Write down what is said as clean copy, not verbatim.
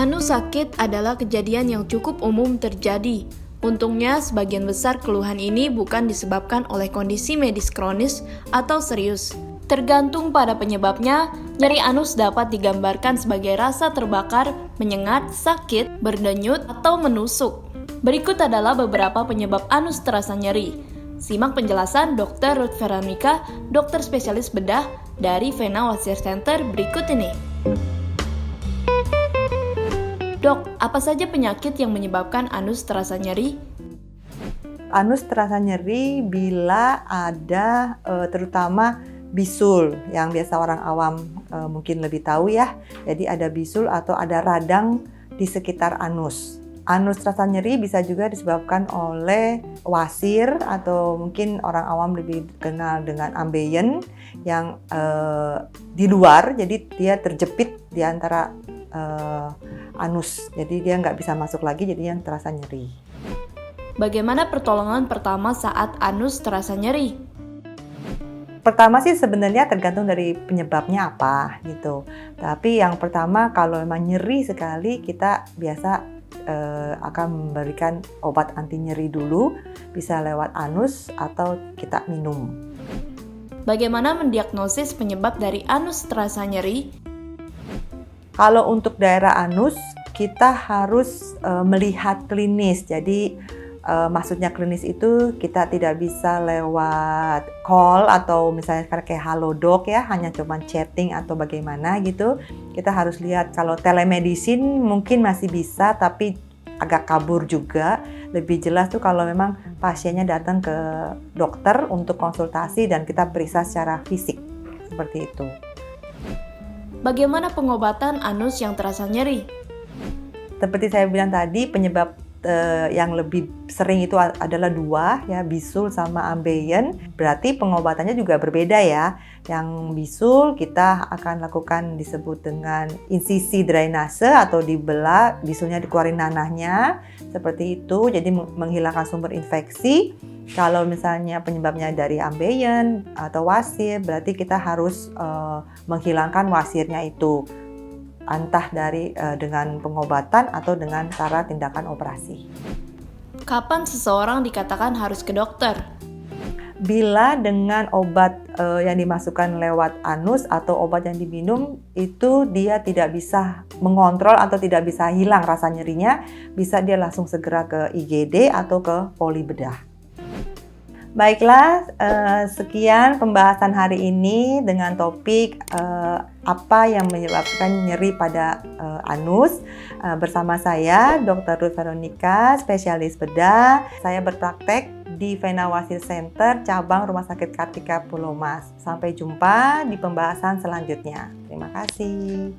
Anus sakit adalah kejadian yang cukup umum terjadi. Untungnya, sebagian besar keluhan ini bukan disebabkan oleh kondisi medis kronis atau serius. Tergantung pada penyebabnya, nyeri anus dapat digambarkan sebagai rasa terbakar, menyengat, sakit, berdenyut, atau menusuk. Berikut adalah beberapa penyebab anus terasa nyeri. Simak penjelasan Dr. Ruth Veronica, dokter spesialis bedah dari Vena Wasir Center berikut ini. Dok, apa saja penyakit yang menyebabkan anus terasa nyeri? Anus terasa nyeri bila ada terutama bisul yang biasa orang awam mungkin lebih tahu ya. Jadi ada bisul atau ada radang di sekitar anus. Anus terasa nyeri bisa juga disebabkan oleh wasir atau mungkin orang awam lebih kenal dengan ambeien yang di luar, jadi dia terjepit di antara anus, jadi dia nggak bisa masuk lagi, jadi yang terasa nyeri. Bagaimana pertolongan pertama saat anus terasa nyeri? Pertama sih sebenarnya tergantung dari penyebabnya apa gitu. Tapi yang pertama kalau memang nyeri sekali, kita biasa akan memberikan obat anti nyeri dulu, bisa lewat anus atau kita minum. Bagaimana mendiagnosis penyebab dari anus terasa nyeri? Kalau untuk daerah anus, kita harus melihat klinis. Jadi maksudnya klinis itu kita tidak bisa lewat call atau misalnya kayak halodoc ya, hanya cuma chatting atau bagaimana gitu. Kita harus lihat, kalau telemedicine mungkin masih bisa, tapi agak kabur juga. Lebih jelas tuh kalau memang pasiennya datang ke dokter untuk konsultasi dan kita periksa secara fisik, seperti itu. Bagaimana pengobatan anus yang terasa nyeri? Seperti saya bilang tadi, penyebab yang lebih sering itu adalah dua ya, bisul sama ambeien. Berarti pengobatannya juga berbeda ya. Yang bisul kita akan lakukan disebut dengan insisi drainase atau dibelah, bisulnya dikeluarin nanahnya seperti itu, jadi menghilangkan sumber infeksi. Kalau misalnya penyebabnya dari ambeien atau wasir, berarti kita harus menghilangkan wasirnya itu, entah dengan pengobatan atau dengan cara tindakan operasi. Kapan seseorang dikatakan harus ke dokter? Bila dengan obat yang dimasukkan lewat anus atau obat yang diminum itu dia tidak bisa mengontrol atau tidak bisa hilang rasa nyerinya, bisa dia langsung segera ke IGD atau ke poli bedah. Baiklah, sekian pembahasan hari ini dengan topik apa yang menyebabkan nyeri pada anus. Bersama saya, Dr. Ruth Veronica, spesialis bedah. Saya berpraktek di Vena Wasir Center, cabang Rumah Sakit Kartika Pulau Mas. Sampai jumpa di pembahasan selanjutnya. Terima kasih.